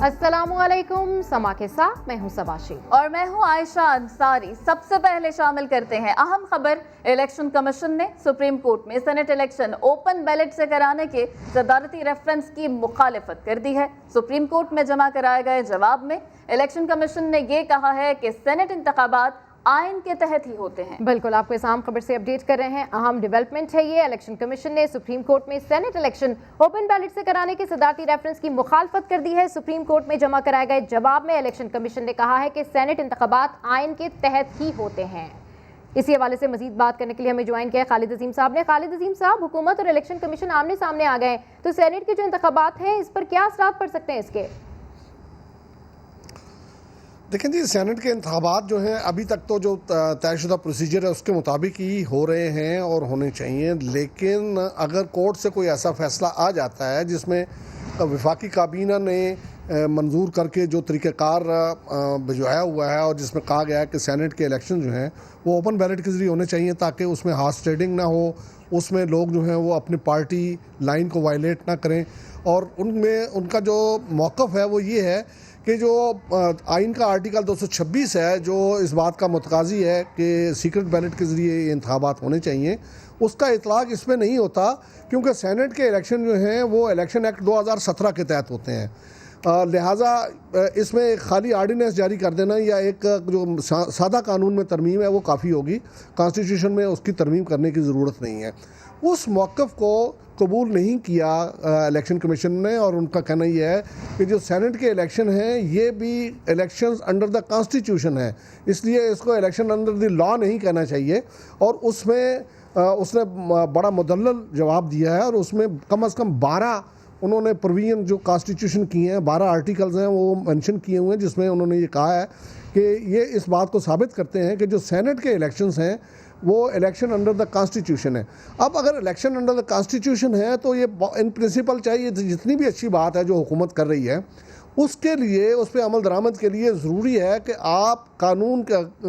अस्सलामु अलैकुम, समा के साथ मैं हूं सबाशी और मैं हूं आयशा अंसारी। सबसे पहले शामिल करते हैं अहम खबर। इलेक्शन कमीशन ने सुप्रीम कोर्ट में सेनेट इलेक्शन ओपन बैलेट से कराने के सदारती रेफरेंस की मुखालिफत कर दी है। सुप्रीम कोर्ट में जमा कराए गए जवाब में इलेक्शन कमीशन ने ये कहा है कि सेनेट इंतखाबात आइन के तहत ही होते हैं। बिल्कुल, आपको इस अहम खबर से अपडेट कर रहे हैं। अहम डेवलपमेंट है ये। इलेक्शन कमीशन ने सुप्रीम कोर्ट में सेनेट इलेक्शन ओपन बैलेट से कराने के सदारती रेफरेंस की मुखालफत कर दी है। सुप्रीम कोर्ट में जमा कराए गए जवाब में इलेक्शन कमीशन ने कहा है कि सेनेट इंतखाबात आइन के तहत ही होते हैं। इसी हवाले से मजीद बात करने के लिए हमें ज्वाइन किया खालिद अजीम साहब ने। खालिद अजीम साहब, हुकूमत और इलेक्शन कमीशन आमने सामने आ गए, तो सेनेट के जो इंतखाबात हैं इस पर क्या असरात पड़ सकते हैं इसके? देखें जी, सेनेट के इंतखाबात जो हैं अभी तक तो जो तयशुदा प्रोसीजर है उसके मुताबिक ही हो रहे हैं और होने चाहिए, लेकिन अगर कोर्ट से कोई ऐसा फैसला आ जाता है जिसमें वफाकी काबीना ने मंजूर करके जो तरीक़ाकार भिजवाया हुआ है और जिसमें कहा गया है कि सेनेट के इलेक्शन जो हैं वो ओपन बैलेट के ज़रिए होने चाहिए ताकि उसमें हार्स ट्रेडिंग ना हो, उसमें लोग जो हैं वो अपनी पार्टी लाइन को वायलेट ना करें, और उनमें उनका जो मौक़िफ़ है वो ये है कि जो आइन का आर्टिकल 226 है जो इस बात का मुतकाज़ी है कि सीक्रेट बैलेट के ज़रिए ये इंतखाबात होने चाहिए, उसका इतलाक़ इसमें नहीं होता क्योंकि सेनेट के इलेक्शन जो हैं वो इलेक्शन एक्ट 2017 के तहत होते हैं। लिहाजा इसमें एक खाली आर्डिनेंस जारी कर देना या एक जो सादा कानून में तरमीम है वो काफ़ी होगी। कॉन्स्टिट्यूशन में उसकी तरमीम करने की ज़रूरत नहीं है। उस मौक़िफ़ को कबूल नहीं किया इलेक्शन कमीशन ने, और उनका कहना यह है कि जो सेनेट के इलेक्शन हैं ये भी इलेक्शंस अंडर द कॉन्स्टिट्यूशन है, इसलिए इसको इलेक्शन अंडर द लॉ नहीं कहना चाहिए। और उसमें उसने बड़ा मुदल्लल जवाब दिया है और उसमें कम से कम 12 उन्होंने प्रोविजन जो कॉन्स्टिट्यूशन की हैं, 12 आर्टिकल्स हैं वो मेंशन किए हुए हैं, जिसमें उन्होंने ये कहा है कि ये इस बात को साबित करते हैं कि जो सेनेट के इलेक्शंस हैं वो इलेक्शन अंडर द कॉन्स्टिट्यूशन है। अब अगर इलेक्शन अंडर द कॉन्स्टिट्यूशन है तो ये इन प्रिंसिपल चाहिए जितनी भी अच्छी बात है जो हुकूमत कर रही है उसके लिए, उस पर अमल दरामद के लिए ज़रूरी है कि आप कानून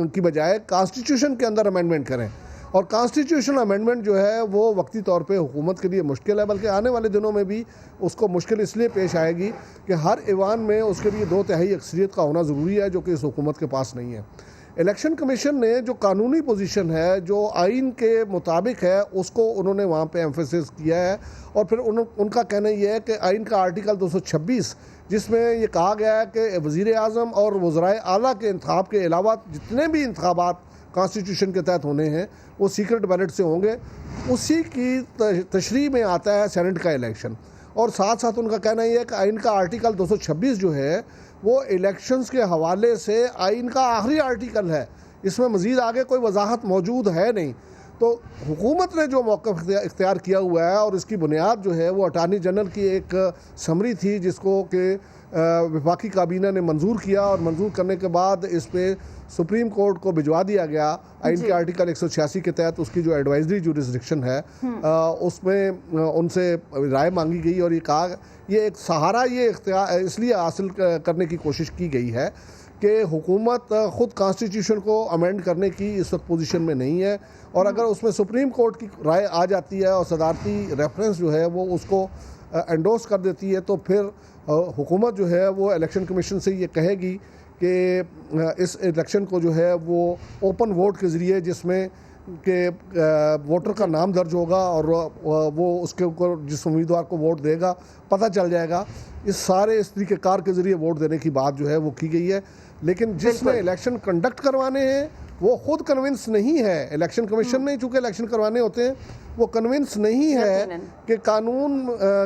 की बजाय कॉन्स्टिट्यूशन के अंदर अमेंडमेंट करें। और कॉन्स्टिट्यूशनल अमेंडमेंट जो है वो वक्ती तौर पे हुकूमत के लिए मुश्किल है, बल्कि आने वाले दिनों में भी उसको मुश्किल इसलिए पेश आएगी कि हर ऐवान में उसके लिए 2/3 अक्सरियत का होना ज़रूरी है, जो कि इस हुकूमत के पास नहीं है। इलेक्शन कमीशन ने जो कानूनी पोजीशन है जो आइन के मुताबिक है उसको उन्होंने वहाँ पे एम्फेसिस किया है, और फिर उनका कहना यह है कि आइन का आर्टिकल 226 जिसमें ये कहा गया है कि वज़ीर आज़म और वज़राए आला के इंतखाब के अलावा जितने भी इंतखाबात कॉन्स्टिट्यूशन के तहत होने हैं वो सीक्रेट बैलेट से होंगे, उसी की तशरीह में आता है सेनेट का इलेक्शन। और साथ साथ उनका कहना यह है कि आइन का आर्टिकल 226 जो है वो इलेक्शंस के हवाले से आइन का आखिरी आर्टिकल है, इसमें मज़ीद आगे कोई वजाहत मौजूद है नहीं। तो हुकूमत ने जो मौक़िफ़ इख्तियार किया हुआ है और इसकी बुनियाद जो है वो अटार्नी जनरल की एक समरी थी जिसको कि वफाकी काबीना ने मंजूर किया, और मंजूर करने के बाद इस पर सुप्रीम कोर्ट को भिजवा दिया गया आइन के आर्टिकल 186 के तहत। उसकी जो एडवाइजरी जुरिस्डिक्शन है उसमें उनसे राय मांगी गई और ये कहा, ये एक सहारा ये इख्तियार इसलिए हासिल करने की कोशिश की गई है कि हुकूमत ख़ुद कॉन्स्टिट्यूशन को अमेंड करने की इस वक्त पोजीशन में नहीं है, और अगर उसमें सुप्रीम कोर्ट की राय आ जाती है और सदारती रेफरेंस जो है वो उसको एंडोर्स कर देती है तो फिर हुकूमत जो है वो इलेक्शन कमीशन से ये कहेगी कि इस इलेक्शन को जो है वो ओपन वोट के ज़रिए, जिसमें कि वोटर का नाम दर्ज होगा और वो उसके ऊपर जिस उम्मीदवार को वोट देगा पता चल जाएगा, इस तरीक़ेकार के ज़रिए वोट देने की बात जो है वो की गई है। लेकिन जिसने इलेक्शन कंडक्ट करवाने हैं वो ख़ुद कन्विंस नहीं है, इलेक्शन कमीशन ने चूँकि इलेक्शन करवाने होते हैं वो कन्विंस नहीं है कि कानून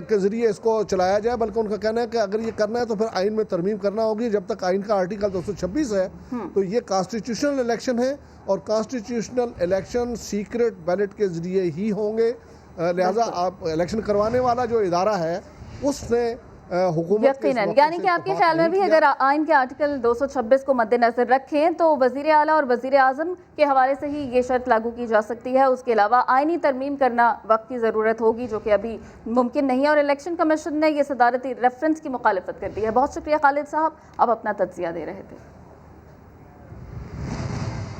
के ज़रिए इसको चलाया जाए, बल्कि उनका कहना है कि अगर ये करना है तो फिर आइन में तरमीम करना होगी। जब तक आइन का आर्टिकल 226 है तो ये कॉन्स्टिट्यूशनल इलेक्शन है और कॉन्स्टिट्यूशनल इलेक्शन सीक्रेट बैलेट के ज़रिए ही होंगे। लिहाजा आप इलेक्शन करवाने वाला जो इदारा है उसने यकीनन, यानी कि आपके ख्याल में भी अगर आइन के आर्टिकल 226 को मद्देनजर रखें तो वज़ीर आला और वज़ीर आज़म के हवाले से ही ये शर्त लागू की जा सकती है, उसके अलावा आइनी तरमीम करना वक्त की ज़रूरत होगी जो कि अभी मुमकिन नहीं है, और इलेक्शन कमीशन ने ये सदारती रेफरेंस की मुखालिफत कर दी है। बहुत शुक्रिया खालिद साहब, आप अपना तज्ज़िया दे रहे थे।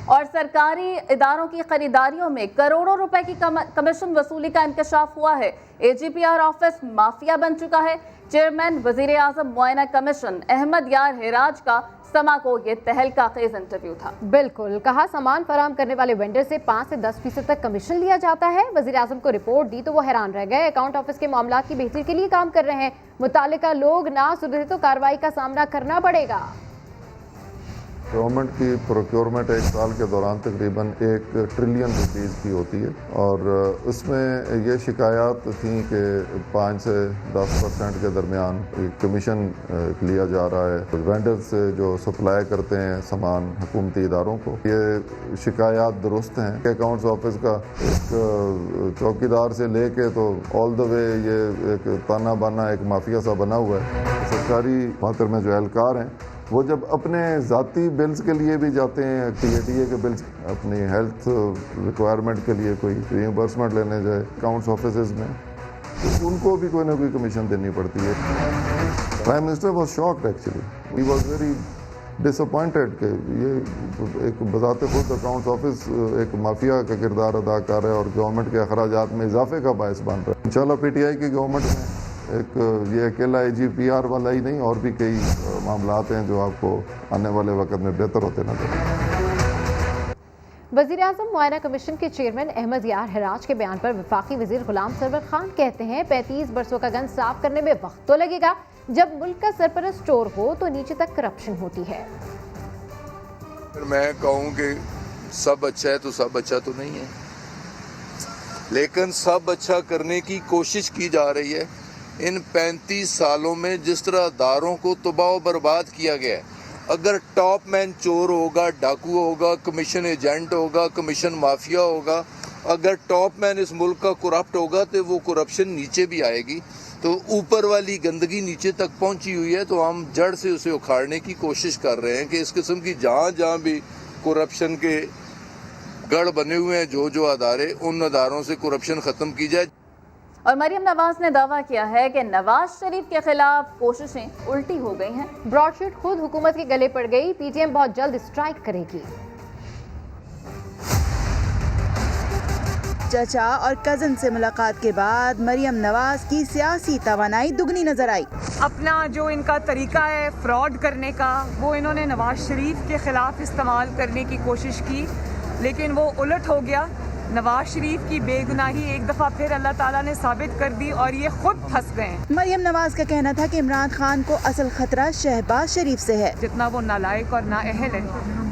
اور سرکاری اداروں کی خریداریوں میں کروڑوں روپے کی کمیشن وصولی کا انکشاف ہوا ہے۔ AGPR آفس مافیا بن چکا ہے۔ چیئرمین وزیر اعظم معائنہ کمیشن احمد یار ہراج کا سما کو یہ تہلکہ خیز انٹرویو تھا۔ بالکل، کہا سامان فراہم کرنے والے وینڈر سے 5 سے 10% تک کمیشن لیا جاتا ہے۔ وزیر اعظم کو رپورٹ دی تو وہ حیران رہ گئے۔ اکاؤنٹ آفس کے معاملات کی بہتری کے لیے کام کر رہے ہیں، متعلقہ لوگ نہ سدھرے تو کارروائی کا سامنا کرنا پڑے گا۔ گورنمنٹ کی پروکیورمنٹ ایک سال کے دوران تقریباً 1 ٹریلین روپیز کی ہوتی ہے، اور اس میں یہ شکایات تھیں کہ 5 سے 10% کے درمیان کمیشن لیا جا رہا ہے وینڈر سے جو سپلائی کرتے ہیں سامان حکومتی اداروں کو۔ یہ شکایات درست ہیں کہ اکاؤنٹس آفس کا ایک چوکیدار سے لے کے تو آل دا وے یہ ایک تانا بانا ایک مافیا سا بنا ہوا ہے۔ سرکاری دفاتر میں جو اہلکار ہیں وہ جب اپنے ذاتی بلز کے لیے بھی جاتے ہیں، TATA کے بلز، اپنی ہیلتھ ریکوائرمنٹ کے لیے کوئی ریمبرسمنٹ لینے جائے اکاؤنٹس آفیسز میں، تو ان کو بھی کوئی نہ کوئی کمیشن دینی پڑتی ہے۔ Prime minister was shocked actually, he was very disappointed کہ یہ ایک بذات خود اکاؤنٹس آفس ایک مافیا کا کردار ادا کر رہا ہے اور گورنمنٹ کے اخراجات میں اضافے کا باعث بن رہا ہے۔ انشاءاللہ PTI کی گورنمنٹ میں ایک یہ اکیلا AGPR والا ہی نہیں، اور بھی کئی معاملات ہیں جو آپ کو آنے والے وقت میں بہتر ہوتے نظر آئیں گے۔ وزیر اعظم معائنہ کمیشن کے چیئرمین احمد یار ہراج کے بیان پر وفاقی وزیر غلام سرور خان کہتے ہیں 35 برسوں کا گند صاف کرنے میں وقت تو لگے گا، جب ملک کا سرپرست چور ہو تو نیچے تک کرپشن ہوتی ہے۔ میں کہوں کہ سب اچھا ہے تو سب اچھا تو نہیں ہے، لیکن سب اچھا کرنے کی کوشش کی جا رہی ہے۔ ان 35 سالوں میں جس طرح اداروں کو تباہ و برباد کیا گیا ہے، اگر ٹاپ مین چور ہوگا، ڈاکو ہوگا، کمیشن ایجنٹ ہوگا، کمیشن مافیا ہوگا، اگر ٹاپ مین اس ملک کا کرپٹ ہوگا تو وہ کرپشن نیچے بھی آئے گی۔ تو اوپر والی گندگی نیچے تک پہنچی ہوئی ہے، تو ہم جڑ سے اسے اکھاڑنے کی کوشش کر رہے ہیں کہ اس قسم کی جہاں جہاں بھی کرپشن کے گڑھ بنے ہوئے ہیں، جو ادارے، ان اداروں سے کرپشن ختم کی جائے۔ اور مریم نواز نے دعویٰ کیا ہے کہ نواز شریف کے خلاف کوششیں الٹی ہو گئی ہیں۔ براڈ شیٹ خود حکومت کے گلے پڑ گئی، PTM بہت جلد اسٹرائک کرے گی۔ چچا اور کزن سے ملاقات کے بعد مریم نواز کی سیاسی توانائی دگنی نظر آئی۔ اپنا جو ان کا طریقہ ہے فراڈ کرنے کا، وہ انہوں نے نواز شریف کے خلاف استعمال کرنے کی کوشش کی، لیکن وہ الٹ ہو گیا۔ نواز شریف کی بے گناہی ایک دفعہ پھر اللہ تعالیٰ نے ثابت کر دی اور یہ خود پھنس گئے ہیں۔ مریم نواز کا کہنا تھا کہ عمران خان کو اصل خطرہ شہباز شریف سے ہے۔ جتنا وہ نالائق اور نااہل ہے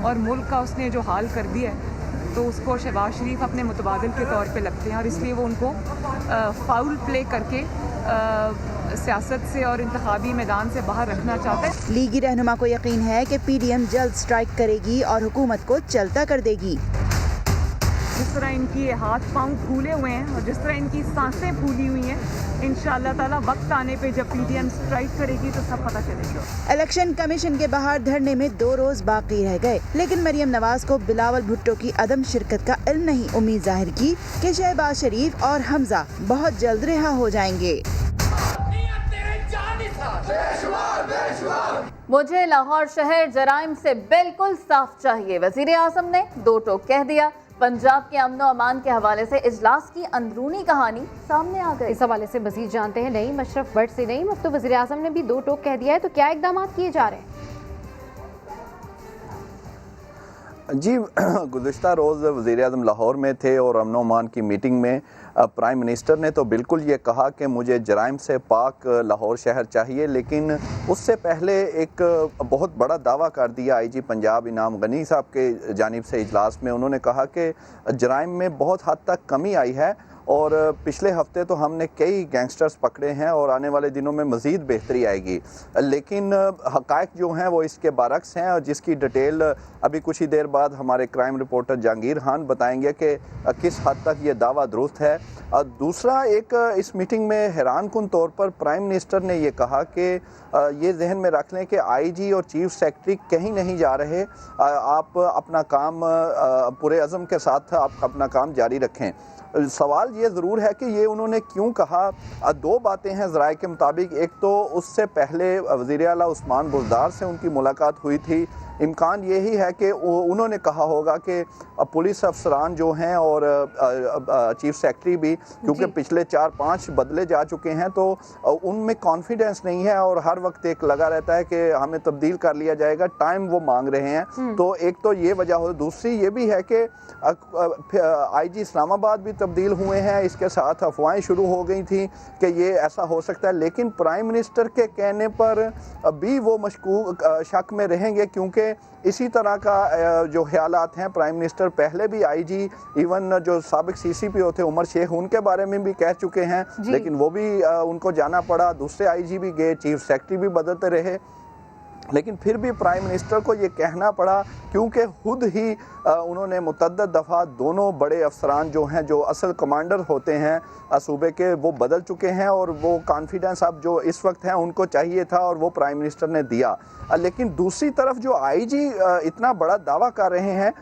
اور ملک کا اس نے جو حال کر دیا ہے، تو اس کو شہباز شریف اپنے متبادل کے طور پہ لگتے ہیں، اور اس لیے وہ ان کو فاؤل پلے کر کے سیاست سے اور انتخابی میدان سے باہر رکھنا چاہتا ہے۔ لیگی رہنما کو یقین ہے کہ PDM جلد اسٹرائک کرے گی اور حکومت کو چلتا کر دے گی۔ جس طرح ان کی ہاتھ پاؤں پھولے ہوئے ہیں اور جس طرح ان کی سانسیں پھولی ہوئی ہیں، انشاءاللہ تعالیٰ وقت آنے پہ جب PDM اسٹرائک کرے گی تو سب پتہ چلے گا۔ الیکشن کمیشن کے باہر دھرنے میں 2 روز باقی رہ گئے، لیکن مریم نواز کو بلاول بھٹو کی عدم شرکت کا علم نہیں۔ امید ظاہر کی کہ شہباز شریف اور حمزہ بہت جلد رہا ہو جائیں گے۔ مجھے لاہور شہر جرائم سے بالکل صاف چاہیے، وزیر اعظم نے 2 ٹوک کہہ دیا۔ پنجاب کے امن و امان کے حوالے سے اجلاس کی اندرونی کہانی سامنے آ گئی۔ اس حوالے سے مزید جانتے ہیں نعیم اشرف بٹ سے۔ نعیم، اب تو وزیر اعظم نے بھی 2 ٹوک کہہ دیا ہے، تو کیا اقدامات کیے جا رہے ہیں؟ جی، گزشتہ روز وزیر اعظم لاہور میں تھے اور امن و امان کی میٹنگ میں پرائم منسٹر نے تو بالکل یہ کہا کہ مجھے جرائم سے پاک لاہور شہر چاہیے، لیکن اس سے پہلے ایک بہت بڑا دعویٰ کر دیا IG پنجاب انعام غنی صاحب کے جانب سے اجلاس میں۔ انہوں نے کہا کہ جرائم میں بہت حد تک کمی آئی ہے، اور پچھلے ہفتے تو ہم نے کئی گینگسٹرز پکڑے ہیں اور آنے والے دنوں میں مزید بہتری آئے گی، لیکن حقائق جو ہیں وہ اس کے برعکس ہیں، اور جس کی ڈیٹیل ابھی کچھ ہی دیر بعد ہمارے کرائم رپورٹر جہانگیر خان بتائیں گے کہ کس حد تک یہ دعویٰ درست ہے۔ دوسرا، ایک اس میٹنگ میں حیران کن طور پر پرائم منسٹر نے یہ کہا کہ یہ ذہن میں رکھ لیں کہ IG اور چیف سیکرٹری کہیں نہیں جا رہے، آپ اپنا کام پورے عزم کے ساتھ آپ اپنا کام جاری رکھیں۔ سوال یہ ضرور ہے کہ یہ انہوں نے کیوں کہا؟ 2 باتیں ہیں ذرائع کے مطابق۔ ایک تو اس سے پہلے وزیر اعلیٰ عثمان بزدار سے ان کی ملاقات ہوئی تھی، इम्कान यही है कि उन्होंने कहा होगा कि पुलिस अफसरान जो हैं और चीफ सेक्रेटरी भी, क्योंकि पिछले 4-5 बदले जा चुके हैं, तो उनमें कॉन्फिडेंस नहीं है और हर वक्त एक लगा रहता है कि हमें तब्दील कर लिया जाएगा, टाइम वो मांग रहे हैं। तो एक तो ये वजह हो, दूसरी ये भी है कि आईजी इस्लामाबाद भी तब्दील हुए हैं, इसके साथ अफवाहें शुरू हो गई थी कि ये ऐसा हो सकता है, लेकिन प्राइम मिनिस्टर के कहने पर भी वो मशकूक शक में रहेंगे, क्योंकि इसी तरह का जो ख्यालात हैं, प्राइम मिनिस्टर पहले भी आईजी, इवन जो साबिक सीसीपीओ थे उमर शेख, उनके बारे में भी कह चुके हैं, लेकिन वो भी उनको जाना पड़ा, दूसरे आईजी भी गए, चीफ सेक्रेटरी भी बदलते रहे, लेकिन फिर भी प्राइम मिनिस्टर को ये कहना पड़ा, क्योंकि खुद ही उन्होंने मुतअद्दिद दफ़ा दोनों बड़े अफसरान जो हैं, जो असल कमांडर होते हैं सूबे के, वो बदल चुके हैं, और वो कॉन्फिडेंस अब जो इस वक्त है उनको चाहिए था और वो प्राइम मिनिस्टर ने दिया। लेकिन दूसरी तरफ जो आईजी इतना बड़ा दावा कर रहे हैं,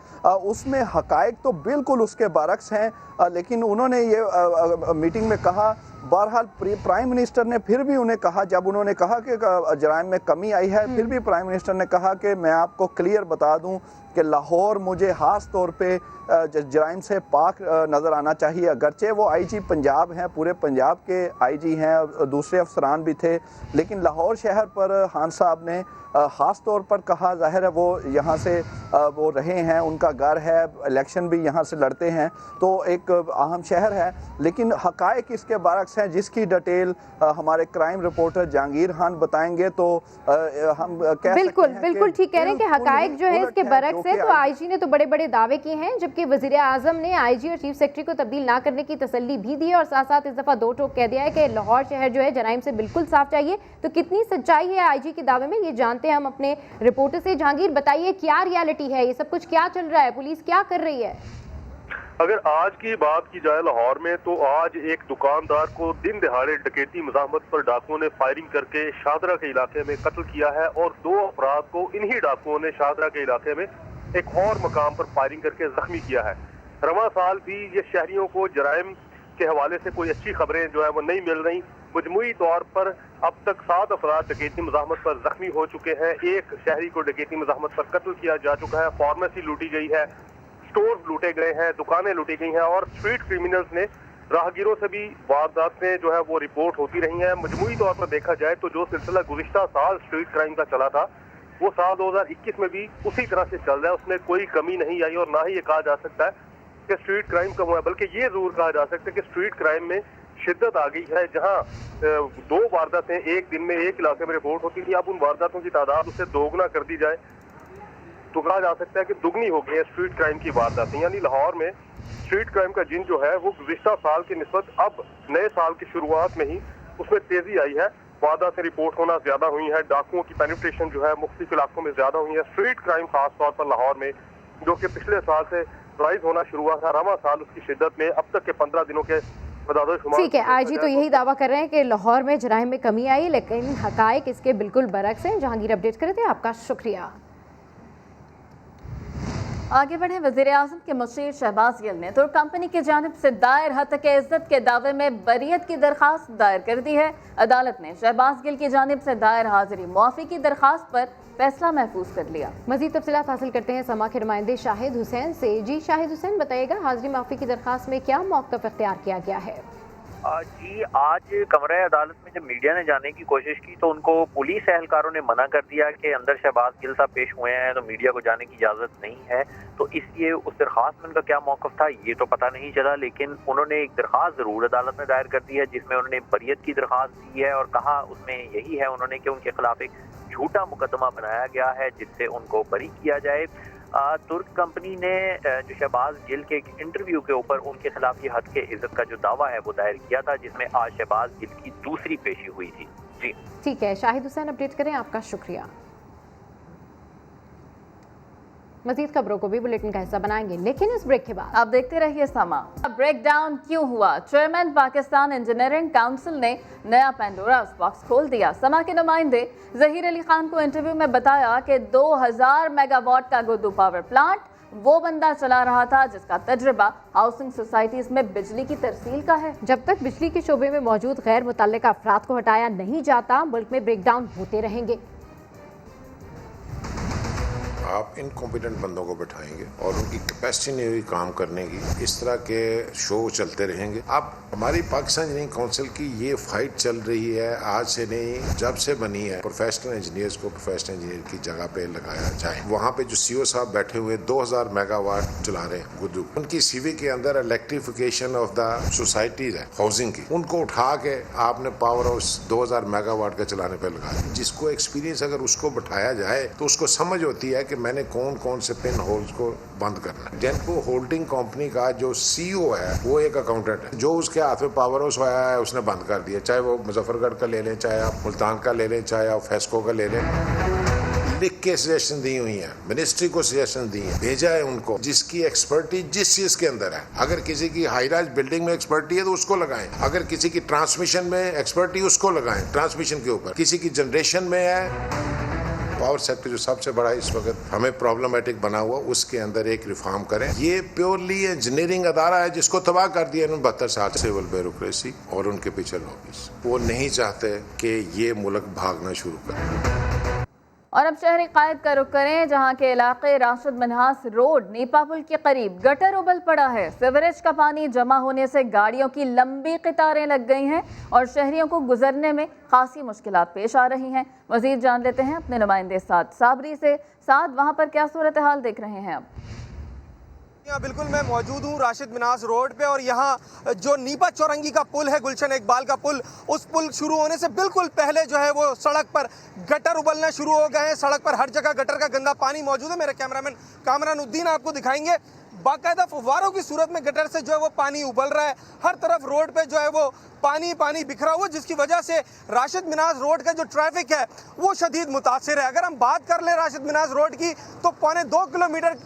उसमें हकायक तो बिल्कुल उसके बरक्स हैं, लेकिन उन्होंने ये मीटिंग में कहा, बहरहाल प्राइम मिनिस्टर ने फिर भी उन्हें कहा, जब उन्होंने कहा कि जराइम में कमी आई है, फिर भी प्राइम मिनिस्टर ने कहा कि मैं आपको क्लियर बता दूं कि लाहौर मुझे खास तौर पे जराइम से पाक नज़र आना चाहिए। अगरचे वो आईजी पंजाब हैं, पूरे पंजाब के आईजी हैं, दूसरे अफसरान भी थे, लेकिन लाहौर शहर पर खान साहब ने ख़ास तौर पर कहा, ज़ाहिर है वो यहाँ से वो रहे हैं, उनका घर है, इलेक्शन भी यहाँ से लड़ते हैं, तो एक अहम शहर है, लेकिन हकायक इसके बरक्स हैं, जिसकी डिटेल हमारे क्राइम रिपोर्टर जहांगीर खान बताएंगे। तो हम कह बिल्कुल सकते हैं बिल्कुल ठीक कह रहे हैं कि हकायक जो है इसके बरक्स है। तो आईजी ने तो बड़े बड़े दावे किए हैं, जबकि वज़ीर आज़म ने आईजी और चीफ सेक्रेटरी को तब्दील ना करने की तसल्ली भी दी है, और साथ साथ इस दफ़ा दो टोक कह दिया है कि लाहौर शहर जो है जराइम से बिल्कुल साफ चाहिए। तो कितनी सच्चाई है आईजी के दावे में, ये जानते हैं हम अपने रिपोर्टर से। जहांगीर, बताइए क्या रियलिटी है, ये सब कुछ क्या चल रहा है, पुलिस क्या कर रही है? अगर आज की बात की जाए लाहौर में, तो आज एक दुकानदार को दिन दहाड़े डकैती मज़ाहमत पर डाकुओं ने फायरिंग करके शाहदरा के इलाके में कत्ल किया है, और 2 अफराद को इन्हीं डाकुओं ने शाहदरा के इलाके में एक और मकाम पर फायरिंग करके जख्मी किया है। रवां साल भी ये शहरियों को जराइम के हवाले से कोई अच्छी खबरें जो है वो नहीं मिल रही। मजमूई तौर पर अब तक 7 अफराद डकैती मज़ाहमत पर जख्मी हो चुके हैं, 1 शहरी को डकैती मज़ाहमत पर कत्ल किया जा चुका है, फार्मेसी लूटी गई है, स्टोर लूटे गए हैं, दुकानें लूटी गई हैं, और स्ट्रीट क्रिमिनल्स ने राहगीरों से भी वारदातें जो है वो रिपोर्ट होती रही हैं। मजमूई तौर पर देखा जाए तो जो सिलसिला गुज़िश्ता साल स्ट्रीट क्राइम का चला था, वो साल 2021 में भी उसी तरह से चल रहा है, उसमें कोई कमी नहीं आई, और ना ही ये कहा जा सकता है कि स्ट्रीट क्राइम कम हुआ है, बल्कि ये जरूर कहा जा सकता है कि स्ट्रीट क्राइम में शिद्दत आ गई है। जहां 2 वारदातें एक दिन में एक इलाके में रिपोर्ट होती थी, अब उन वारदातों की तादाद उससे दोगुना कर दी जाए तो कहा जा सकता है कि दुगनी हो गई है स्ट्रीट क्राइम की वारदातें। यानी लाहौर में स्ट्रीट क्राइम का जिन जो है वो गुज़िश्ता साल की निस्बत अब नए साल की शुरुआत में ही उसमें तेजी आई है, वारदातें रिपोर्ट होना ज्यादा हुई है, डाकुओं की पेनिट्रेशन जो है मुख्तलिफ इलाकों में ज्यादा हुई है। स्ट्रीट क्राइम खास तौर पर लाहौर में, जो कि पिछले साल से राइज होना शुरू हुआ था, रवां साल उसकी शिद्दत में अब तक के 15 दिनों के ठीक है। आईजी तो यही दावा कर रहे हैं कि लाहौर में जराइम में कमी आई, लेकिन हकायक इसके बिल्कुल बरक्स हैं। जहांगीर अपडेट करे थे, आपका शुक्रिया। आगे बढ़े। वज़ीर आज़म के मुशीर शहबाज गिल ने तुर्क कंपनी की जानिब से दायर हत्क इज़्ज़त के दावे में बरीयत की दरख्वास्त दायर कर दी है। अदालत ने शहबाज गिल की जानिब से दायर हाजिरी मुआफ़ी की दरख्वास्त पर फैसला महफूज कर लिया। मज़ीद तफसीलात हासिल करते हैं समा के नुमाइंदे शाहिद हुसैन से। जी शाहिद हुसैन, बताइएगा हाजिरी माफ़ी की दरख्वास्त में क्या मौक़िफ़ इख्तियार किया गया है? जी, आज कमरे अदालत में जब मीडिया ने जाने की कोशिश की तो उनको पुलिस एहलकारों ने मना कर दिया कि अंदर शहबाज गिल साहब पेश हुए हैं तो मीडिया को जाने की इजाज़त नहीं है। तो इसलिए उस दरख्वास्त में उनका क्या मौक़िफ़ था ये तो पता नहीं चला, लेकिन उन्होंने एक दरख्वास्त ज़रूर अदालत में दायर कर दी है जिसमें उन्होंने बरीयत की दरख्वास्त दी है, और कहा उसमें यही है उन्होंने कि उनके खिलाफ एक झूठा मुकदमा बनाया गया है जिससे उनको बरी किया जाए। तुर्क कंपनी ने जो शहबाज गिल के एक इंटरव्यू के ऊपर उनके खिलाफ ये हद के इज्जत का जो दावा है वो दायर किया था, जिसमें आज शहबाज गिल की दूसरी पेशी हुई थी। जी ठीक है, शाहिद हुसैन अपडेट करें, आपका शुक्रिया। मजीद खबरों को भी बुलेटिन का हिस्सा बनाएंगे, लेकिन इस ब्रेक के बाद आप देखते रहिए समा। ब्रेक डाउन क्यों हुआ? चेयरमैन पाकिस्तान इंजीनियरिंग काउंसिल ने नया पेंडोरास बॉक्स खोल दिया। समा के नुमाइंदे जहीर अली खान को इंटरव्यू में बताया कि 2000 मेगावाट का गुद्दू पावर प्लांट वो बंदा चला रहा था जिसका तजुर्बा हाउसिंग सोसाइटीज में बिजली की तरसील का है। जब तक बिजली के शोबे में मौजूद गैर मुतल्लिका अफराद को हटाया नहीं जाता, मुल्क में ब्रेक डाउन होते रहेंगे। आप इनकॉम्पिटेंट बंदों को बैठाएंगे और उनकी कैपेसिटी नहीं हुई काम करने की, इस तरह के शो चलते रहेंगे। अब हमारी पाकिस्तान इंजीनियरिंग काउंसिल की ये फाइट चल रही है, आज से नहीं, जब से बनी है। प्रोफेशनल इंजीनियर्स को प्रोफेशनल इंजीनियर की जगह पे लगाया जाए। वहाँ पे जो सीओ साहब बैठे हुए 2000 मेगावाट चला रहे हैं गुड्डू, उनकी सीवी के अंदर इलेक्ट्रिफिकेशन ऑफ द सोसाइटीज है हाउसिंग की, उनको उठा के आपने पावर हाउस 2000 मेगावाट का चलाने पे लगा दिया। जिसको एक्सपीरियंस अगर उसको बैठाया जाए तो उसको समझ होती है कि मैंने कौन कौन से पिन होल्स को बंद करना है। डेनको होल्डिंग कंपनी का जो सीईओ है वो एक अकाउंटेंट है, जो उसके हाथ में पावर हाउस आया है उसने बंद कर दिया। चाहे वो मुजफ्फरगढ़ का ले लें, चाहे आप मुल्तान का ले लें, चाहे आप फेस्को का ले लें। लिख के सजेशन दी हुई है, मिनिस्ट्री को सजेशन दी है, भेजा है उनको, जिसकी एक्सपर्टीज जिस चीज के अंदर है। अगर किसी की हाई राइज बिल्डिंग में एक्सपर्टी है तो उसको लगाएं, अगर किसी की ट्रांसमिशन में एक्सपर्टी उसको लगाएं, ट्रांसमिशन के ऊपर। किसी की जनरेशन में है, पावर सेक्टर जो सबसे बड़ा इस वक्त हमें प्रॉब्लमेटिक बना हुआ, उसके अंदर एक रिफॉर्म करें। ये प्योरली इंजीनियरिंग अदारा है जिसको तबाह कर दिया इन्होंने 72 साल। सिविल ब्यूरोक्रेसी और उनके पीछे लॉबीज, वो नहीं चाहते कि ये मुल्क भागना शुरू करे। और अब शहरी कायद का रुख करें, जहां के इलाके राशिद मिन्हास रोड नीपा पुल के करीब गटर उबल पड़ा है। सीवरेज का पानी जमा होने से गाड़ियों की लंबी कतारें लग गई हैं और शहरियों को गुजरने में खासी मुश्किलात पेश आ रही हैं। मजीद जान लेते हैं अपने नुमाइंदे साद साबरी से। साद, वहां पर क्या सूरत हाल देख रहे हैं अब? यहाँ बिल्कुल मैं मौजूद हूँ राशिद मिन्हास रोड पे, और यहाँ जो नीपा चौरंगी का पुल है, गुलशन इकबाल का पुल, उस पुल शुरू होने से बिल्कुल पहले जो है वो सड़क पर गटर उबलना शुरू हो गए हैं। सड़क पर हर जगह गटर का गंदा पानी मौजूद है। मेरे कैमरामैन कामरानुद्दीन आपको दिखाएंगे, बाकायदा फव्वारों की सूरत में गटर से जो है वो पानी उबल रहा है। हर तरफ रोड पे जो है वो पानी बिखरा हुआ, जिसकी वजह से राशिद मिन्हास रोड का जो ट्रैफिक है वो शदीद मुतासिर है। अगर हम बात कर लें राशिद मिन्हास रोड की, तो 2.25 किलोमीटर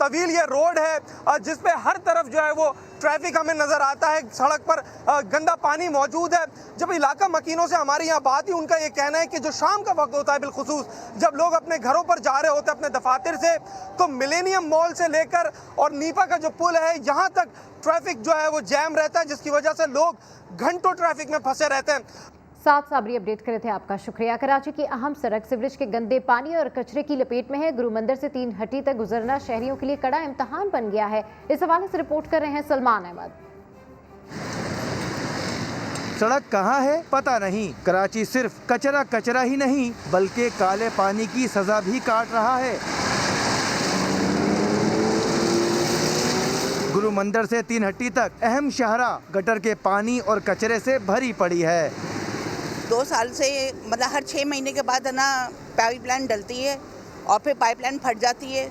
तवील ये रोड है, जिस पे हर तरफ जो है वो ट्रैफिक हमें नज़र आता है। सड़क पर गंदा पानी मौजूद है। जब इलाका मकीनों से हमारी यहाँ बात ही, उनका ये कहना है कि जो शाम का वक्त होता है, बिलखुसूस जब लोग अपने घरों पर जा रहे होते हैं अपने दफातर से, तो मिलेनियम मॉल से लेकर और नीपा का जो पुल है यहाँ तक ट्रैफिक जो है वो जैम रहता है, जिसकी वजह से लोग घंटों ट्रैफिक में फंसे रहते हैं। साथ साबरी अपडेट कर रहे थे, आपका शुक्रिया। कराची की अहम सड़क सीवरेज के गंदे पानी और कचरे की लपेट में है। गुरु मंदिर से 3 हट्टी तक गुजरना शहरियों के लिए कड़ा इम्तहान बन गया है। इस हवाले से रिपोर्ट कर रहे हैं सलमान अहमद। सड़क कहाँ है पता नहीं। कराची सिर्फ कचरा ही नहीं बल्कि काले पानी की सजा भी काट रहा है। गुरु मंदिर से 3 हट्टी तक अहम शाहरा गटर के पानी और कचरे से भरी पड़ी है। 2 साल से मतलब हर 6 महीने के बाद है ना पाइपलाइन डलती है और फिर पाइपलाइन फट जाती है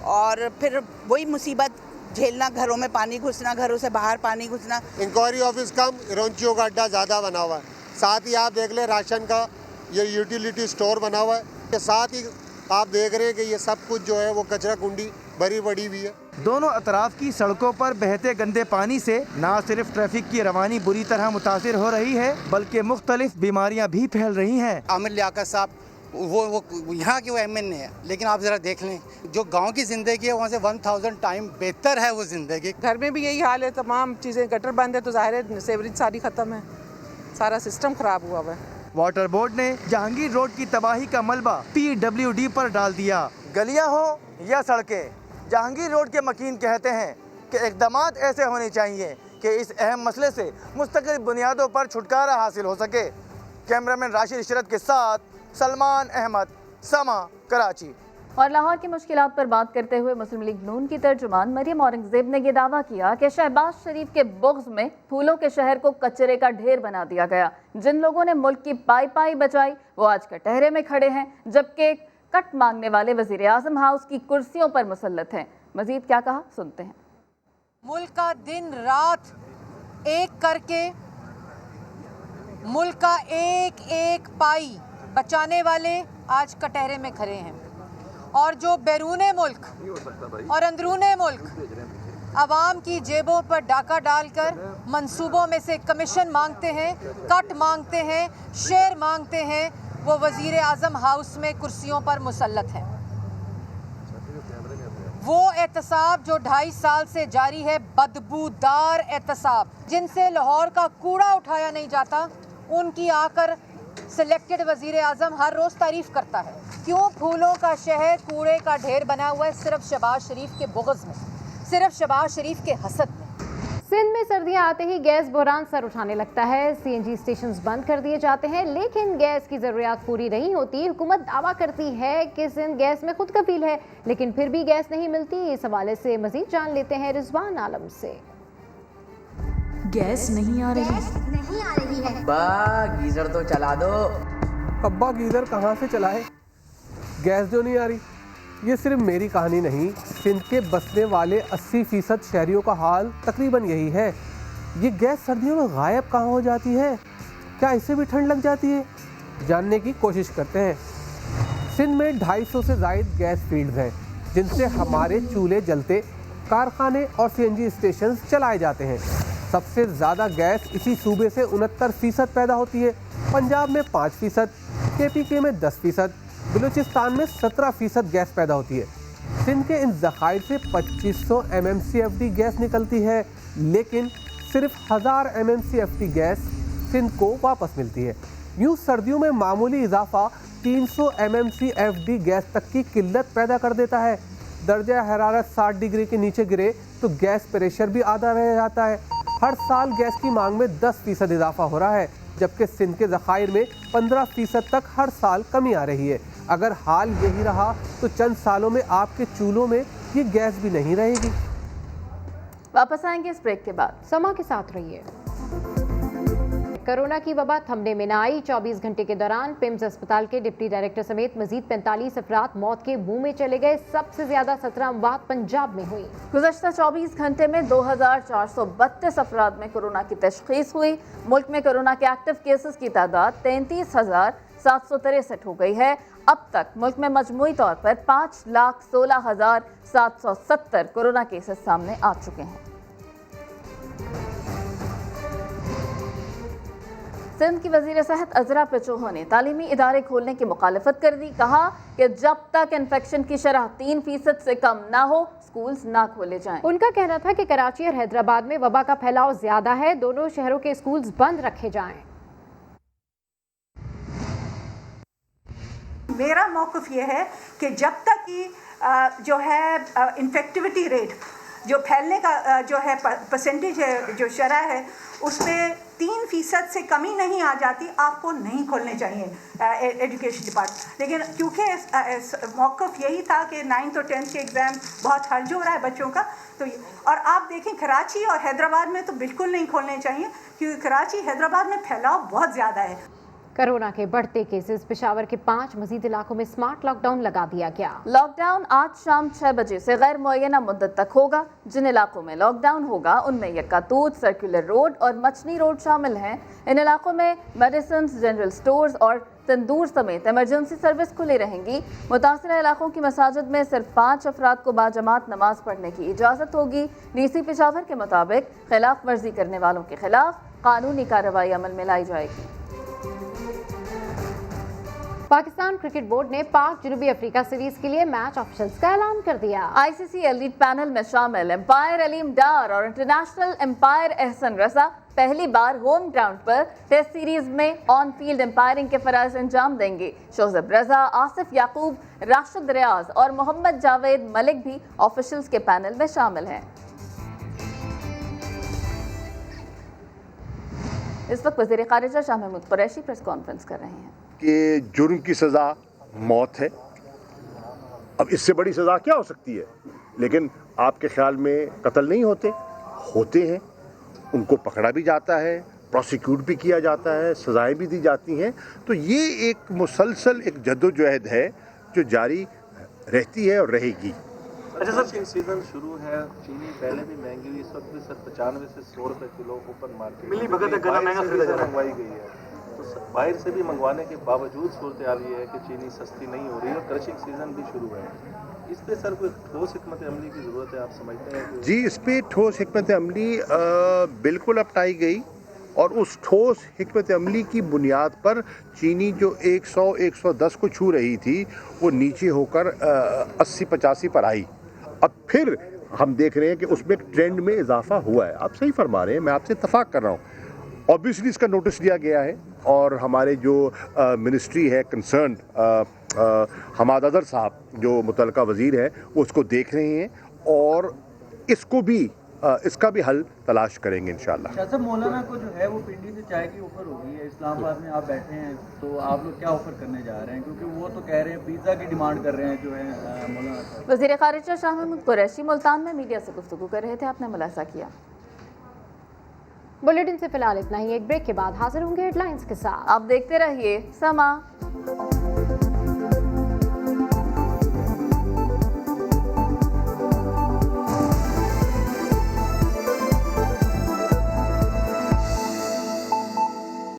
और फिर वही मुसीबत झेलना, घरों में पानी घुसना, घरों से बाहर पानी घुसना। इंक्वायरी ऑफिस कम, रोंचियों का अड्डा ज़्यादा बना हुआ है। साथ ही आप देख लें राशन का ये यूटिलिटी स्टोर बना हुआ है। साथ ही आप देख रहे हैं कि ये सब कुछ जो है वो कचरा कुंडी भरी पड़ी हुई है। दोनों अतराफ की सड़कों पर बहते गंदे पानी से न सिर्फ ट्रैफिक की रवानी बुरी तरह मुतासिर हो रही है बल्कि मुख्तलिफ बीमारियां भी फैल रही हैं। आमिर लियाकत साहब वो यहाँ के वो MN है, लेकिन आप ज़रा देख लें जो गांव की ज़िंदगी है वहाँ से 1000 टाइम बेहतर है वो ज़िंदगी। घर में भी यही हाल है, तमाम चीज़ें गटर बंद है तो ज़ाहिर है सीवरेज सारी ख़त्म है, सारा सिस्टम ख़राब हुआ है। वाटर बोर्ड ने जहांगीर रोड की तबाही का मलबा PWD पर डाल दिया। गलियाँ हो या सड़कें, जहांगीर रोड के मकीन कहते हैं कि इक़दामात ऐसे होने चाहिए कि इस अहम मसले से मुस्तकिल बुनियादों पर छुटकारा हासिल हो सके। कैमरामैन राशिद इशरत के साथ सलमान अहमद, समा, कराची। और लाहौर की मुश्किलात पर बात करते हुए मुस्लिम लीग नून की तर्जुमान मरियम औरंगजेब ने यह दावा किया कि शहबाज शरीफ के बुग़्ज़ में फूलों के शहर को कचरे का ढेर बना दिया गया। जिन लोगों ने मुल्क की पाई बचाई वो आज कटहरे में खड़े हैं, जबकि कट मांगने वाले वज़ीर आज़म हाउस की कुर्सियों पर मुसल्लत हैं। मजीद क्या कहा, सुनते हैं। मुल्क का दिन रात एक करके मुल्क का एक एक पाई बचाने वाले आज कटहरे में खड़े हैं, और जो बैरूने मुल्क और अंदरूने मुल्क आवाम की जेबों पर डाका डालकर मंसूबों में से कमीशन मांगते हैं, कट मांगते हैं, शेयर मांगते हैं, वो वज़ीर आज़म हाउस में कुर्सियों पर मुसल्लत हैं। वो एहतसाब जो 2.5 साल से जारी है, बदबूदार एहतसाब जिनसे लाहौर का कूड़ा उठाया नहीं जाता, उनकी आकर सिलेक्टेड वजीर आजम हर रोज तारीफ करता है। क्यों फूलों का शहर कूड़े का ढेर बना हुआ है सिर्फ शहबाज शरीफ के बुग़्ज़ में, सिर्फ शहबाज शरीफ के हसद में। सिंध में सर्दियां आते ही गैस बहरान सर उठाने लगता है। सीएनजी स्टेशंस बंद कर दिए जाते हैं, लेकिन गैस की ज़रूरियात पूरी नहीं होती। हुकूमत दावा करती है कि सिंध गैस में खुद कफील है, लेकिन फिर भी गैस नहीं मिलती। इस हवाले से मजीद जान लेते हैं रिजवान आलम से। गैस नहीं आ रही है। अब्बा गीजर तो चला दो। अब्बा गीजर कहाँ से चलाए, गैस जो नहीं आ रही। ये सिर्फ मेरी कहानी नहीं, सिंध के बसने वाले 80% शहरियों का हाल तकरीबन यही है। ये गैस सर्दियों में गायब कहाँ हो जाती है, क्या इससे भी ठंड लग जाती है? जानने की कोशिश करते हैं। सिंध में 250 से ज़ायद गैस फील्ड्स हैं, जिनसे हमारे चूल्हे जलते, कारखाने और सीएनजी स्टेशन चलाए जाते हैं। सबसे ज़्यादा गैस इसी सूबे से 69% पैदा होती है। पंजाब में 5%, KPK में 10%, बलूचिस्तान में 17% गैस पैदा होती है। सिंध के इन ज़खायर से 2500 MMCFD गैस निकलती है, लेकिन सिर्फ 1000 MMCFD गैस सिंध को वापस मिलती है। यूँ सर्दियों में मामूली इजाफा 300 MMCFD गैस तक की किल्लत पैदा कर देता है। दर्जा हरारत 60 डिग्री के नीचे गिरे तो गैस प्रेशर भी आधा रह जाता है। हर साल गैस की मांग में 10% इजाफा हो रहा है, जबकि सिंध के ज़खायर में 15% तक हर साल कमी आ रही है। अगर हाल यही रहा तो चंद सालों में आपके चूल्हों में ये गैस भी नहीं रहेगी। वापस आएंगे इस ब्रेक के बाद, समा के साथ रहिए। कोरोना की वबा थमने में न आई। 24 घंटे के दौरान पिम्स अस्पताल के डिप्टी डायरेक्टर समेत मजीद 45 अफराद मौत के मुंह में चले गए। सबसे ज्यादा 17 अमवात पंजाब में हुई। गुज़श्ता 24 घंटे में 2432 अफराद में कोरोना की तशख़ीस हुई। मुल्क में कोरोना के एक्टिव केसेस की तादाद 33,763 हो गई है। अब तक मुल्क में मजमूई तौर पर 5,16,770 कोरोना केसेस सामने आ चुके हैं। सिंध की वज़ीर सेहत अज़रा पेचोहो ने तालीमी इदारे खोलने की मुखालफत कर दी। कहा कि जब तक इन्फेक्शन की शरह 3% से कम ना हो स्कूल्स ना खोले जाएं। उनका कहना था कि कराची और हैदराबाद में वबा का फैलाव ज्यादा है, दोनों शहरों के स्कूल्स बंद रखे जाएं। मेरा मौक़िफ़ ये है कि जब तक कि जो है इन्फेक्टिविटी रेट, जो फैलने का जो है परसेंटेज है, जो शरह है, उसमें 3% से कमी नहीं आ जाती, आपको नहीं खोलने चाहिए एजुकेशन डिपार्टमेंट। लेकिन क्योंकि मौक़िफ़ यही था कि 9th और 10th के एग्ज़ाम बहुत हर्ज हो रहा है बच्चों का, तो और आप देखें कराची और हैदराबाद में तो बिल्कुल नहीं खोलने चाहिए, क्योंकि कराची हैदराबाद में फैलाव बहुत ज़्यादा है। कोरोना के बढ़ते केसेस, पेशावर के 5 मजीद इलाकों में स्मार्ट लॉकडाउन लगा दिया गया। लॉकडाउन आज शाम 6 बजे से गैर मुअय्यना मुद्दत तक होगा। जिन इलाकों में लॉकडाउन होगा उनमें यक्कातूत, सर्कुलर रोड और मचनी रोड शामिल हैं। इन इलाकों में मेडिसिन, जनरल स्टोर्स और तंदूर समेत इमरजेंसी सर्विस खुली रहेंगी। मुतासरा इलाकों की मसाजिद में सिर्फ 5 अफराद को बाजमात नमाज पढ़ने की इजाज़त होगी। DC पेशावर के मुताबिक खिलाफ वर्जी करने वालों के खिलाफ कानूनी कार्रवाई अमल में लाई जाएगी। पाकिस्तान क्रिकेट बोर्ड ने पाक जनूबी अफ्रीका सीरीज के लिए मैच ऑफिशियल्स का ऐलान कर दिया। ICC एलीट पैनल में शामिल एम्पायर अलीम डार और इंटरनेशनल एम्पायर एहसन रजा पहली बार होम ग्राउंड पर टेस्ट सीरीज में ऑन फील्ड एम्पायरिंग के फराइज अंजाम देंगे। शोज़ब रजा, आसिफ याकूब, राशिद रियाज और मोहम्मद जावेद मलिक भी ऑफिशियल्स के पैनल में शामिल हैं। इस वक्त वज़ीर ख़ारिजा शाह महमूद कुरैशी प्रेस कॉन्फ्रेंस कर रहे हैं कि जुर्म की सज़ा मौत है। अब इससे बड़ी सज़ा क्या हो सकती है? लेकिन आपके ख्याल में कत्ल नहीं होते हैं, उनको पकड़ा भी जाता है, प्रोसिक्यूट भी किया जाता है, सज़ाएं भी दी जाती हैं। तो ये एक मुसलसल एक जद्दोजहद है जो जारी रहती है और रहेगी। अच्छा सर, सीजन शुरू है, चीनी पहले भी महंगी हुई, इस वक्त भी सर 95 से 100 रुपए किलो ओपन मार्केट मिली भगत है, गला महंगा खरीदा जा रहा है, मंगवाई गई है। तो बाहर से भी मंगवाने के बावजूद सूरत हाल ये है कि चीनी सस्ती नहीं हो रही है और क्रशिंग सीजन भी शुरू है। इस पे सर कोई ठोस हिकमत अमली की ज़रूरत है, आप समझते हैं? जी, इस पे ठोस हिकमत अमली बिल्कुल अपनाई गई और उस ठोस हिकमत अमली की बुनियाद पर चीनी जो 100-110 को छू रही थी वो नीचे होकर 80-85 पर आई। अब फिर हम देख रहे हैं कि उसमें ट्रेंड में इजाफा हुआ है। आप सही फरमा रहे हैं, मैं आपसे इत्तफाक कर रहा हूँ। ऑब्वियसली इसका नोटिस लिया गया है और हमारे जो मिनिस्ट्री है कंसर्न्ड हमाद अदर साहब जो मुतलका वज़ीर है वो उसको देख रहे हैं और इसका भी हल तलाश करेंगे इंशाल्लाह। शाह साहब, मौलाना को जो है वो पिंडी से चाय की ऑफर होगी है, इस्लामाबाद में आप बैठे हैं तो आप लोग क्या ऑफर करने जा रहे हैं, क्योंकि वो तो कह रहे हैं पिज़्ज़ा की डिमांड कर रहे हैं जो है मौलाना साहब। वज़ीर ख़ारिजा शाह महमूद कुरैशी मुल्तान में मीडिया से गुफ्तगू कर रहे थे, आपने मुलाहिज़ा किया। बुलेटिन से फिलहाल इतना ही, एक ब्रेक के बाद हाजिर होंगे हेडलाइंस के साथ। आप देखते रहिए समा।